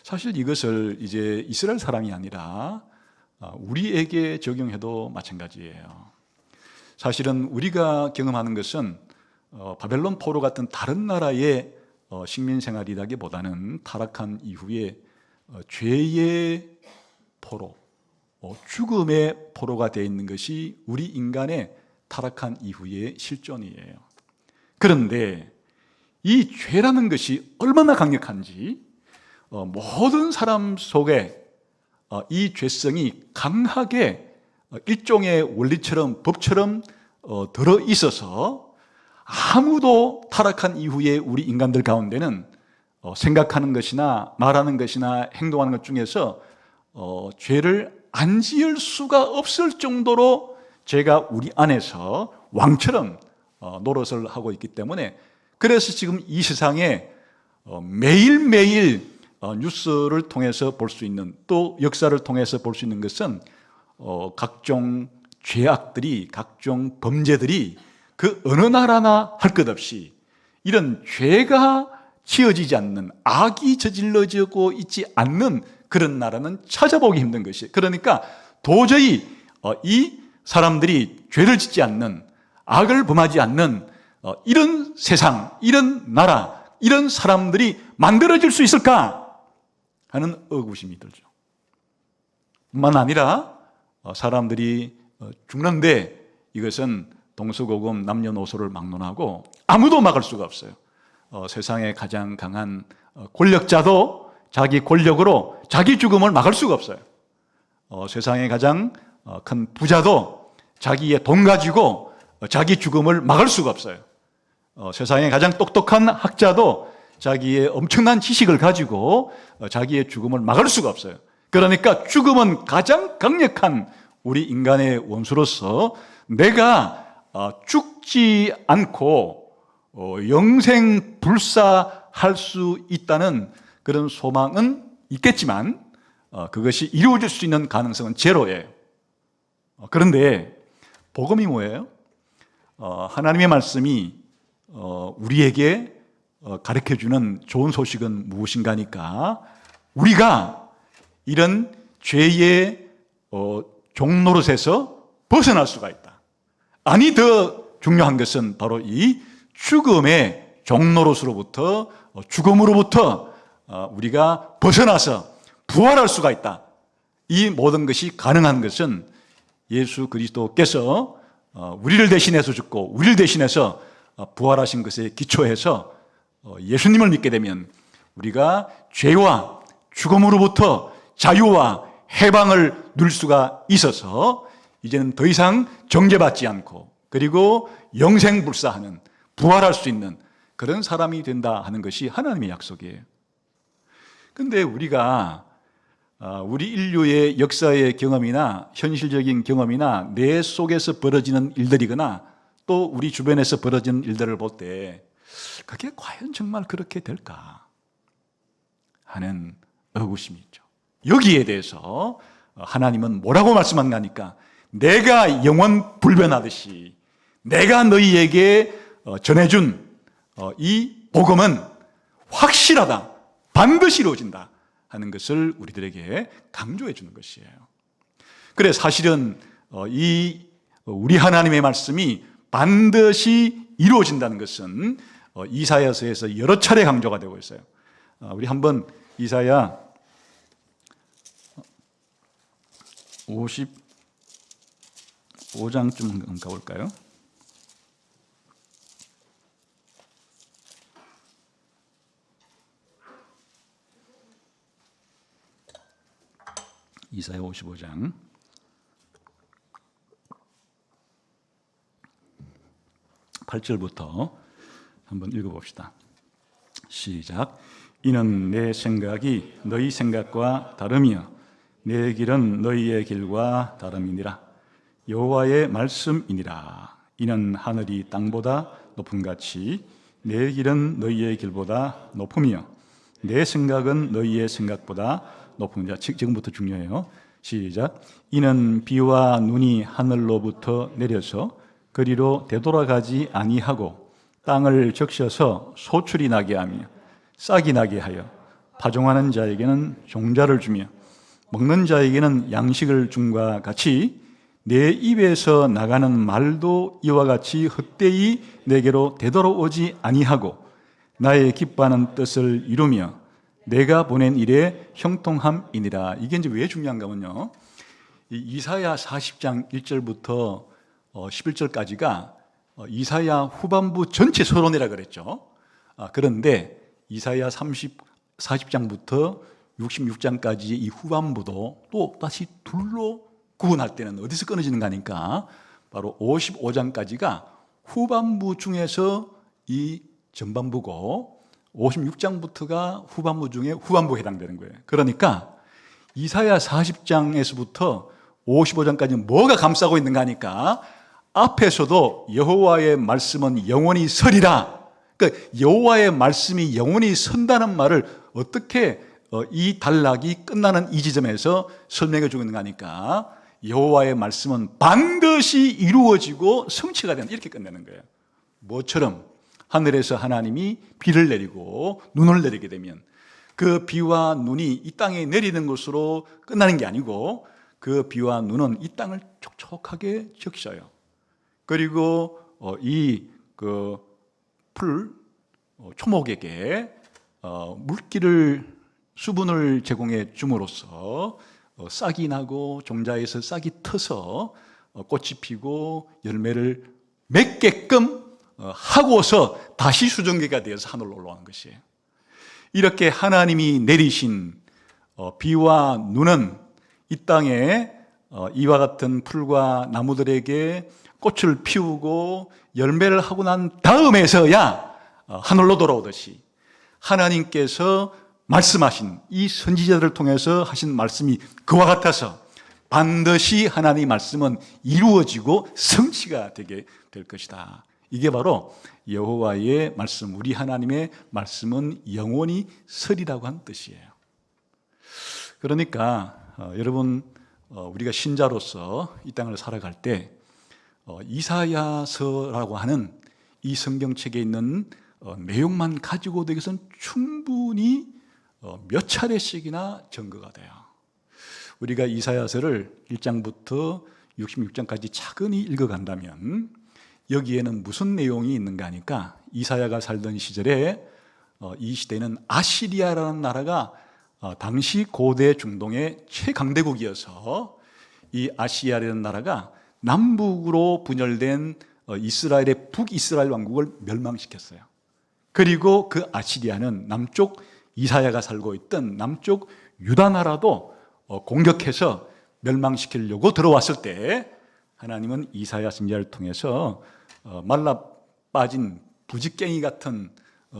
사실 이것을 이제 이스라엘 사람이 아니라 우리에게 적용해도 마찬가지예요. 사실은 우리가 경험하는 것은 바벨론 포로 같은 다른 나라의 식민 생활이라기보다는 타락한 이후에 죄의 포로, 죽음의 포로가 되어 있는 것이 우리 인간의 타락한 이후의 실존이에요. 그런데 이 죄라는 것이 얼마나 강력한지 모든 사람 속에 이 죄성이 강하게 일종의 원리처럼 법처럼 들어 있어서 아무도 타락한 이후에 우리 인간들 가운데는 생각하는 것이나 말하는 것이나 행동하는 것 중에서 죄를 안 지을 수가 없을 정도로 죄가 우리 안에서 왕처럼 노릇을 하고 있기 때문에, 그래서 지금 이 세상에 매일매일 뉴스를 통해서 볼 수 있는, 또 역사를 통해서 볼 수 있는 것은 각종 죄악들이, 각종 범죄들이 그 어느 나라나 할 것 없이 이런 죄가 지어지지 않는, 악이 저질러지고 있지 않는 그런 나라는 찾아보기 힘든 것이. 그러니까 도저히 이 사람들이 죄를 짓지 않는, 악을 범하지 않는 이런 세상, 이런 나라, 이런 사람들이 만들어질 수 있을까 하는 의구심이 들죠. 뿐만 아니라 사람들이 죽는데 이것은 동서고금 남녀노소를 막론하고 아무도 막을 수가 없어요. 세상에 가장 강한 권력자도 자기 권력으로 자기 죽음을 막을 수가 없어요. 세상에 가장 큰 부자도 자기의 돈 가지고 자기 죽음을 막을 수가 없어요. 세상에 가장 똑똑한 학자도 자기의 엄청난 지식을 가지고 자기의 죽음을 막을 수가 없어요. 그러니까 죽음은 가장 강력한 우리 인간의 원수로서 내가 죽지 않고 영생 불사할 수 있다는 그런 소망은 있겠지만 그것이 이루어질 수 있는 가능성은 제로예요. 그런데 복음이 뭐예요? 하나님의 말씀이 우리에게 가르쳐주는 좋은 소식은 무엇인가니까, 우리가 이런 죄의 종노릇에서 벗어날 수가 있다. 아니, 더 중요한 것은 바로 이 죽음의 종노릇으로부터, 죽음으로부터 우리가 벗어나서 부활할 수가 있다. 이 모든 것이 가능한 것은 예수 그리스도께서 우리를 대신해서 죽고 우리를 대신해서 부활하신 것에 기초해서 예수님을 믿게 되면 우리가 죄와 죽음으로부터 자유와 해방을 누릴 수가 있어서 이제는 더 이상 정죄받지 않고, 그리고 영생불사하는, 부활할 수 있는 그런 사람이 된다 하는 것이 하나님의 약속이에요. 그런데 우리가 우리 인류의 역사의 경험이나 현실적인 경험이나 내 속에서 벌어지는 일들이거나 또 우리 주변에서 벌어지는 일들을 볼 때 그게 과연 정말 그렇게 될까 하는 의구심이 있죠. 여기에 대해서 하나님은 뭐라고 말씀하니까, 내가 영원 불변하듯이 내가 너희에게 전해준 이 복음은 확실하다, 반드시 이루어진다 하는 것을 우리들에게 강조해 주는 것이에요. 그래, 사실은 이 우리 하나님의 말씀이 반드시 이루어진다는 것은 이사야서에서 여러 차례 강조가 되고 있어요. 우리 한번 이사야 55장 좀 가볼까요? 이사야 55장 8절부터 한번 읽어봅시다. 시작. 이는 내 생각이 너희 생각과 다르며 내 길은 너희의 길과 다름이니라. 여호와의 말씀이니라. 이는 하늘이 땅보다 높음같이 내 길은 너희의 길보다 높으며 내 생각은 너희의 생각보다 높음이라. 지금부터 중요해요. 시작. 이는 비와 눈이 하늘로부터 내려서 그리로 되돌아가지 아니하고 땅을 적셔서 소출이 나게 하며 싹이 나게 하여 파종하는 자에게는 종자를 주며 먹는 자에게는 양식을 줌과 같이 내 입에서 나가는 말도 이와 같이 헛되이 내게로 되돌아오지 아니하고 나의 기뻐하는 뜻을 이루며 내가 보낸 일에 형통함이니라. 이게 이제 왜 중요한가 하면요, 이사야 40장 1절부터 11절까지가 이사야 후반부 전체 서론이라 그랬죠. 그런데 이사야 40장부터 66장까지의 이 후반부도 또 다시 둘로 구분할 때는 어디서 끊어지는가 하니까 바로 55장까지가 후반부 중에서 이 전반부고 56장부터가 후반부 중에 후반부에 해당되는 거예요. 그러니까 이사야 40장에서부터 55장까지 뭐가 감싸고 있는가 하니까 앞에서도 여호와의 말씀은 영원히 서리라. 그러니까 여호와의 말씀이 영원히 선다는 말을 어떻게 이 단락이 끝나는 이 지점에서 설명해 주고 있는가 하니까 여호와의 말씀은 반드시 이루어지고 성취가 된다, 이렇게 끝내는 거예요. 뭐처럼 하늘에서 하나님이 비를 내리고 눈을 내리게 되면 그 비와 눈이 이 땅에 내리는 것으로 끝나는 게 아니고 그 비와 눈은 이 땅을 촉촉하게 적셔요. 그리고 이 초목에게 물기를, 수분을 제공해 줌으로써 싹이 나고 종자에서 싹이 터서 꽃이 피고 열매를 맺게끔 하고서 다시 수정기가 되어서 하늘로 올라오는 것이에요. 이렇게 하나님이 내리신 비와 눈은 이 땅에 이와 같은 풀과 나무들에게 꽃을 피우고 열매를 하고 난 다음에서야 하늘로 돌아오듯이 하나님께서 말씀하신 이 선지자들을 통해서 하신 말씀이 그와 같아서 반드시 하나님의 말씀은 이루어지고 성취가 되게 될 것이다. 이게 바로 여호와의 말씀, 우리 하나님의 말씀은 영원히 서리라고 하는 뜻이에요. 그러니까 여러분, 우리가 신자로서 이 땅을 살아갈 때 이사야서라고 하는 이 성경책에 있는 내용만 가지고 되기선 충분히 몇 차례씩이나 증거가 돼요. 우리가 이사야서를 1장부터 66장까지 차근히 읽어간다면 여기에는 무슨 내용이 있는가 하니까 이사야가 살던 시절에 이 시대는 아시리아라는 나라가 당시 고대 중동의 최강대국이어서 이 아시리아라는 나라가 남북으로 분열된 이스라엘의 북이스라엘 왕국을 멸망시켰어요. 그리고 그 아시리아는 남쪽 이사야가 살고 있던 남쪽 유다 나라도 공격해서 멸망시키려고 들어왔을 때 하나님은 이사야 선지자를 통해서 말라 빠진 부직갱이 같은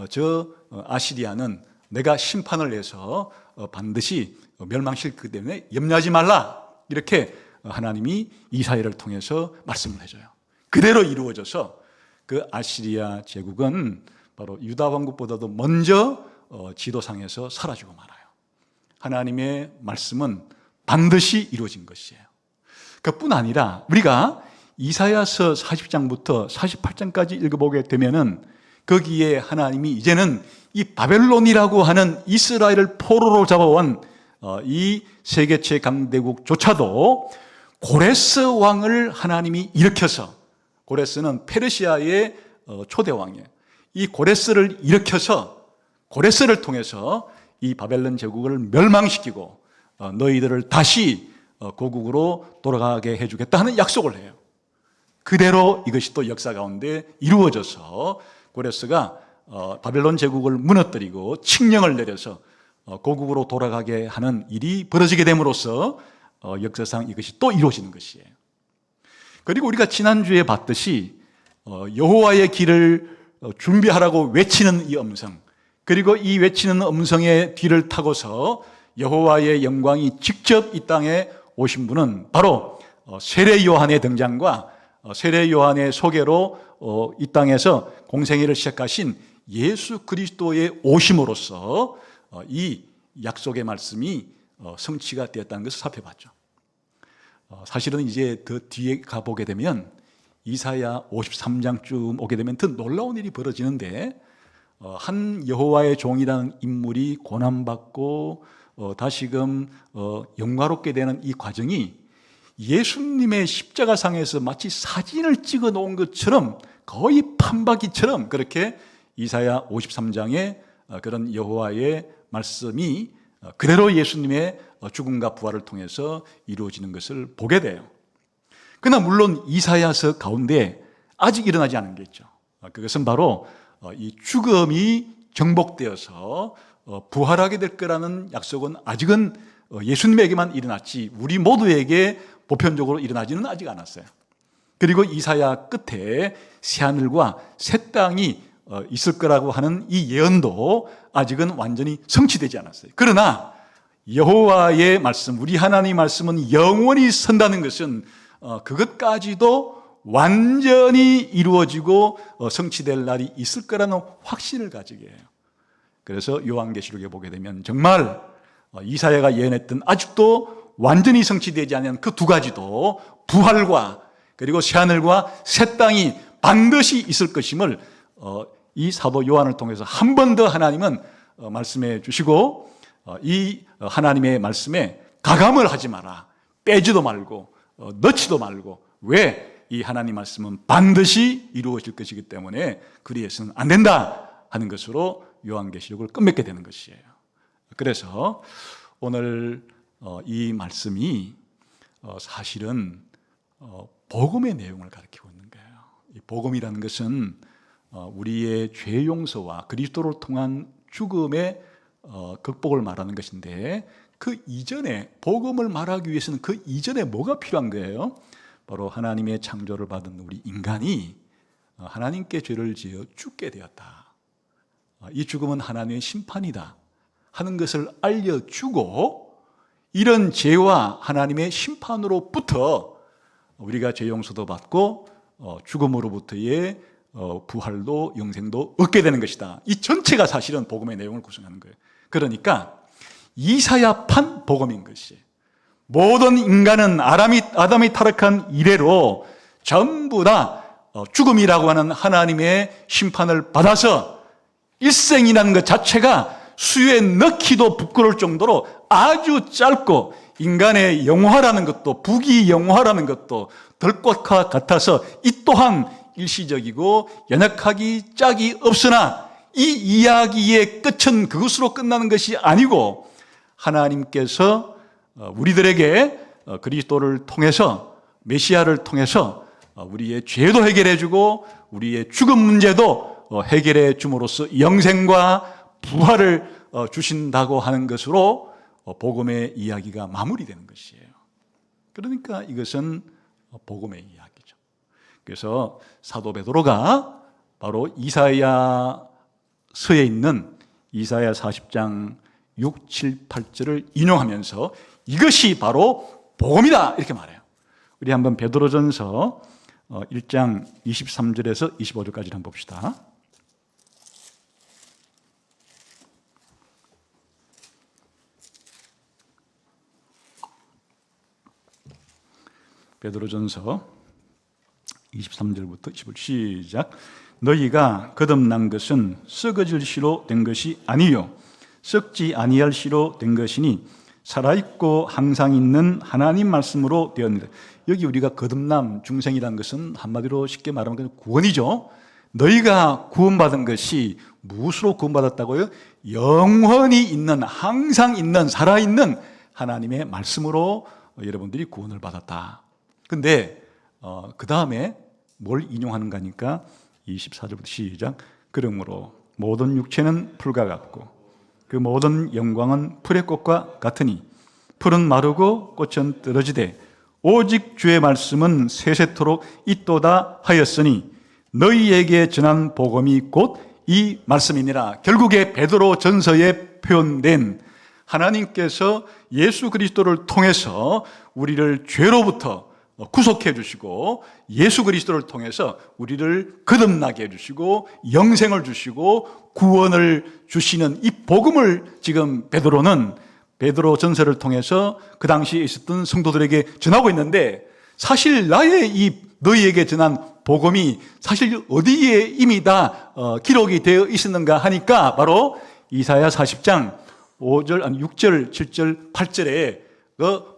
저 아시리아는 내가 심판을 해서 반드시 멸망시키기 때문에 염려하지 말라, 이렇게 하나님이 이사야를 통해서 말씀을 해줘요. 그대로 이루어져서 그 아시리아 제국은 바로 유다 왕국보다도 먼저 지도상에서 사라지고 말아요. 하나님의 말씀은 반드시 이루어진 것이에요. 그뿐 아니라 우리가 이사야서 40장부터 48장까지 읽어보게 되면은 거기에 하나님이 이제는 이 바벨론이라고 하는 이스라엘을 포로로 잡아온 이 세계 최강대국조차도 고레스 왕을 하나님이 일으켜서, 고레스는 페르시아의 초대왕이에요. 이 고레스를 일으켜서 고레스를 통해서 이 바벨론 제국을 멸망시키고 너희들을 다시 고국으로 돌아가게 해주겠다 하는 약속을 해요. 그대로 이것이 또 역사 가운데 이루어져서 고레스가 바벨론 제국을 무너뜨리고 칙령을 내려서 고국으로 돌아가게 하는 일이 벌어지게 됨으로써 역사상 이것이 또 이루어지는 것이에요. 그리고 우리가 지난주에 봤듯이 여호와의 길을 준비하라고 외치는 이 음성, 그리고 이 외치는 음성의 뒤를 타고서 여호와의 영광이 직접 이 땅에 오신 분은 바로 세례 요한의 등장과 세례 요한의 소개로 이 땅에서 공생애를 시작하신 예수 그리스도의 오심으로써 이 약속의 말씀이 성취가 되었다는 것을 살펴봤죠. 사실은 이제 더 뒤에 가보게 되면 이사야 53장쯤 오게 되면 더 놀라운 일이 벌어지는데, 한 여호와의 종이라는 인물이 고난받고 다시금 영화롭게 되는 이 과정이 예수님의 십자가상에서 마치 사진을 찍어 놓은 것처럼, 거의 판박이처럼 그렇게 이사야 53장에 그런 여호와의 말씀이 그대로 예수님의 죽음과 부활을 통해서 이루어지는 것을 보게 돼요. 그러나 물론 이사야서 가운데 아직 일어나지 않은 게 있죠. 그것은 바로 이 죽음이 정복되어서 부활하게 될 거라는 약속은 아직은 예수님에게만 일어났지 우리 모두에게 보편적으로 일어나지는 아직 않았어요. 그리고 이사야 끝에 새하늘과 새 땅이 있을 거라고 하는 이 예언도 아직은 완전히 성취되지 않았어요. 그러나 여호와의 말씀, 우리 하나님의 말씀은 영원히 선다는 것은 그것까지도 완전히 이루어지고 성취될 날이 있을 거라는 확신을 가지게 해요. 그래서 요한계시록에 보게 되면 정말 이사야가 예언했던 아직도 완전히 성취되지 않은 그 두 가지도 부활과 그리고 새하늘과 새 땅이 반드시 있을 것임을 이 사도 요한을 통해서 한 번 더 하나님은 말씀해 주시고, 이 하나님의 말씀에 가감을 하지 마라, 빼지도 말고 넣지도 말고, 왜? 이 하나님 말씀은 반드시 이루어질 것이기 때문에 그리해서는 안 된다 하는 것으로 요한계시록을 끝맺게 되는 것이에요. 그래서 오늘 이 말씀이 사실은 복음의 내용을 가리키고 있는 거예요. 이 복음이라는 것은 우리의 죄 용서와 그리스도를 통한 죽음의 극복을 말하는 것인데, 그 이전에, 복음을 말하기 위해서는 그 이전에 뭐가 필요한 거예요? 바로 하나님의 창조를 받은 우리 인간이 하나님께 죄를 지어 죽게 되었다, 이 죽음은 하나님의 심판이다 하는 것을 알려주고, 이런 죄와 하나님의 심판으로부터 우리가 죄 용서도 받고 죽음으로부터의 부활도 영생도 얻게 되는 것이다. 이 전체가 사실은 복음의 내용을 구성하는 거예요. 그러니까 이사야판 복음인 것이에요. 모든 인간은 아담이 타락한 이래로 전부 다 죽음이라고 하는 하나님의 심판을 받아서 일생이라는 것 자체가 수에 넣기도 부끄러울 정도로 아주 짧고, 인간의 영화라는 것도, 부귀영화라는 것도 들 것과 같아서 이 또한 일시적이고 연약하기 짝이 없으나, 이 이야기의 끝은 그것으로 끝나는 것이 아니고, 하나님께서 우리들에게 그리스도를 통해서, 메시아를 통해서 우리의 죄도 해결해 주고 우리의 죽음 문제도 해결해 줌으로써 영생과 부활을 주신다고 하는 것으로 복음의 이야기가 마무리되는 것이에요. 그러니까 이것은 복음의 이야기죠. 그래서 사도 베드로가 바로 이사야서에 있는 이사야 40장 6, 7, 8절을 인용하면서 이것이 바로 복음이다 이렇게 말해요. 우리 한번 베드로전서 1장 23절에서 25절까지 한번 봅시다. 베드로전서 23절부터 25절 시작. 너희가 거듭난 것은 썩어질 씨로 된 것이 아니요 썩지 아니할 씨로 된 것이니 살아있고 항상 있는 하나님 말씀으로 되었느니라. 여기 우리가 거듭남, 중생이라는 것은 한마디로 쉽게 말하면 구원이죠. 너희가 구원받은 것이 무엇으로 구원받았다고요? 영원히 있는, 항상 있는, 살아있는 하나님의 말씀으로 여러분들이 구원을 받았다. 근데 그 다음에 뭘 인용하는가 하니까 24절부터 시작. 그러므로 모든 육체는 풀과 같고 그 모든 영광은 풀의 꽃과 같으니 풀은 마르고 꽃은 떨어지되 오직 주의 말씀은 세세토록 있도다 하였으니 너희에게 전한 복음이 곧 이 말씀이니라. 결국에 베드로 전서에 표현된 하나님께서 예수 그리스도를 통해서 우리를 죄로부터 구속해 주시고 예수 그리스도를 통해서 우리를 거듭나게 해주시고 영생을 주시고 구원을 주시는 이 복음을 지금 베드로는 베드로 전서를 통해서 그 당시에 있었던 성도들에게 전하고 있는데, 사실 나의 이 너희에게 전한 복음이 사실 어디에 이미 다 기록이 되어 있었는가 하니까 바로 이사야 40장 5절, 아니 6절, 7절, 8절에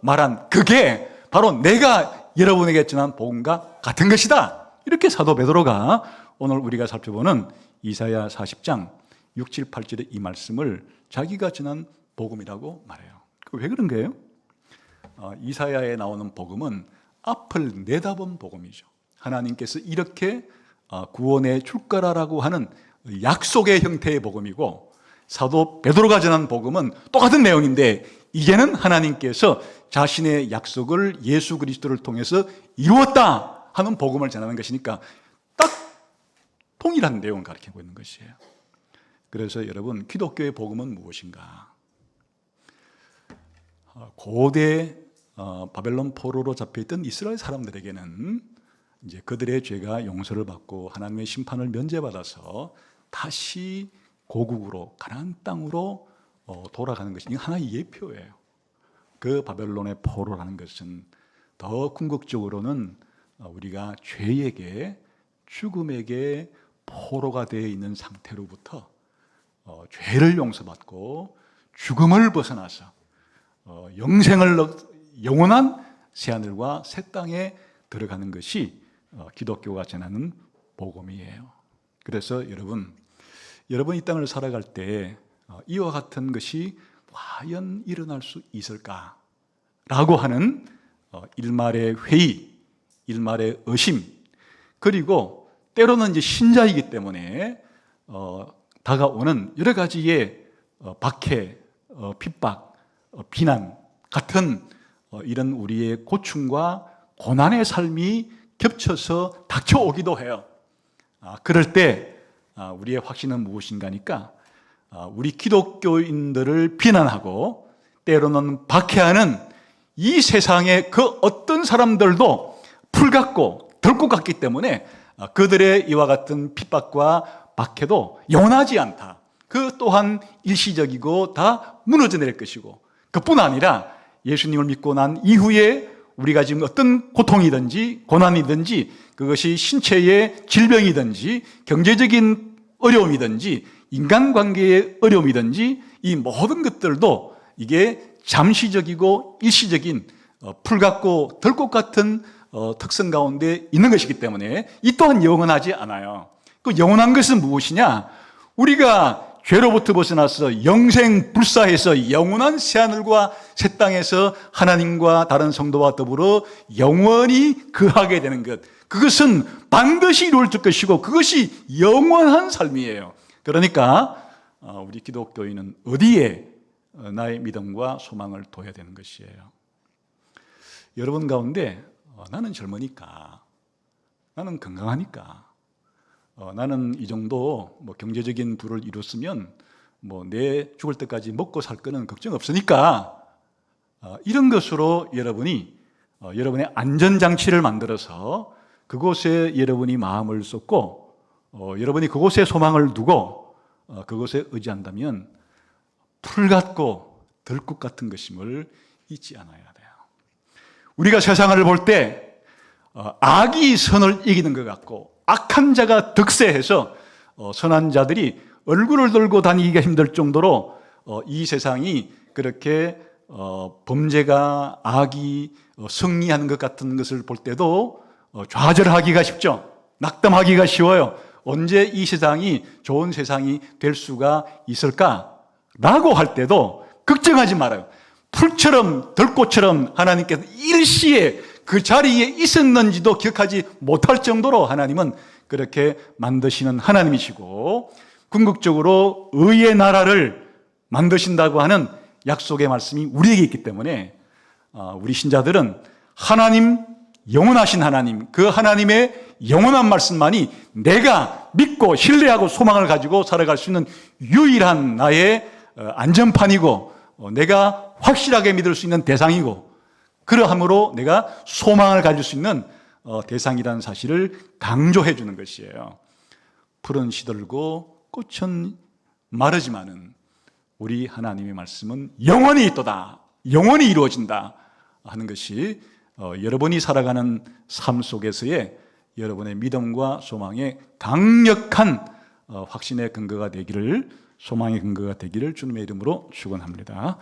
말한 그게 바로 내가 여러분에게 전한 복음과 같은 것이다. 이렇게 사도 베드로가 오늘 우리가 살펴보는 이사야 40장 6, 7, 8절의 이 말씀을 자기가 전한 복음이라고 말해요. 왜 그런 거예요? 이사야에 나오는 복음은 앞을 내다본 복음이죠. 하나님께서 이렇게 구원해 줄 거라고 하는 약속의 형태의 복음이고, 사도 베드로가 전한 복음은 똑같은 내용인데 이제는 하나님께서 자신의 약속을 예수 그리스도를 통해서 이루었다 하는 복음을 전하는 것이니까 딱 동일한 내용을 가르치고 있는 것이에요. 그래서 여러분, 기독교의 복음은 무엇인가? 고대 바벨론 포로로 잡혀있던 이스라엘 사람들에게는 이제 그들의 죄가 용서를 받고 하나님의 심판을 면제받아서 다시 고국으로 가나안 땅으로 돌아가는 것이 하나의 예표예요. 그 바벨론의 포로라는 것은 더 궁극적으로는 우리가 죄에게 죽음에게 포로가 되어 있는 상태로부터 죄를 용서받고 죽음을 벗어나서 영원한 새하늘과 새 땅에 들어가는 것이 기독교가 전하는 복음이에요. 그래서 여러분 이 땅을 살아갈 때 이와 같은 것이 과연 일어날 수 있을까라고 하는 일말의 회의, 일말의 의심, 그리고 때로는 이제 신자이기 때문에 다가오는 여러 가지의 박해, 핍박, 비난 같은 이런 우리의 고충과 고난의 삶이 겹쳐서 닥쳐오기도 해요. 그럴 때 우리의 확신은 무엇인가니까 우리 기독교인들을 비난하고 때로는 박해하는 이 세상의 그 어떤 사람들도 풀같고 덜것 같기 때문에 그들의 이와 같은 핍박과 박해도 영원하지 않다. 그 또한 일시적이고 다 무너져 내릴 것이고, 그뿐 아니라 예수님을 믿고 난 이후에 우리가 지금 어떤 고통이든지 고난이든지 그것이 신체의 질병이든지 경제적인 어려움이든지 인간관계의 어려움이든지 이 모든 것들도 이게 잠시적이고 일시적인 풀같고 덜것 같은 특성 가운데 있는 것이기 때문에 이 또한 영원하지 않아요. 그 영원한 것은 무엇이냐? 우리가 죄로부터 벗어나서 영생불사해서 영원한 새하늘과 새 땅에서 하나님과 다른 성도와 더불어 영원히 거하게 되는 것, 그것은 반드시 이루어질 것이고 그것이 영원한 삶이에요. 그러니까 우리 기독교인은 어디에 나의 믿음과 소망을 둬야 되는 것이에요. 여러분 가운데 나는 젊으니까, 나는 건강하니까, 나는 이 정도 경제적인 부를 이뤘으면 내 죽을 때까지 먹고 살 거는 걱정 없으니까, 이런 것으로 여러분의 안전장치를 만들어서 그곳에 여러분이 마음을 쏟고 여러분이 그곳에 소망을 두고 그곳에 의지한다면 풀같고 들꽃 같은 것임을 잊지 않아야 돼요. 우리가 세상을 볼 때 악이 선을 이기는 것 같고 악한 자가 득세해서 선한 자들이 얼굴을 들고 다니기가 힘들 정도로 이 세상이 그렇게 범죄가 악이 승리하는 것 같은 것을 볼 때도 좌절하기가 쉽죠. 낙담하기가 쉬워요. 언제 이 세상이 좋은 세상이 될 수가 있을까라고 할 때도 걱정하지 말아요. 풀처럼 들꽃처럼 하나님께서 일시에 그 자리에 있었는지도 기억하지 못할 정도로 하나님은 그렇게 만드시는 하나님이시고, 궁극적으로 의의 나라를 만드신다고 하는 약속의 말씀이 우리에게 있기 때문에 우리 신자들은 하나님, 영원하신 하나님, 그 하나님의 영원한 말씀만이 내가 믿고 신뢰하고 소망을 가지고 살아갈 수 있는 유일한 나의 안전판이고 내가 확실하게 믿을 수 있는 대상이고, 그러함으로 내가 소망을 가질 수 있는 대상이라는 사실을 강조해 주는 것이에요. 풀은 시들고 꽃은 마르지만은 우리 하나님의 말씀은 영원히 있도다, 영원히 이루어진다 하는 것이 여러분이 살아가는 삶 속에서의 여러분의 믿음과 소망의 강력한 확신의 근거가 되기를, 소망의 근거가 되기를 주님의 이름으로 축원합니다.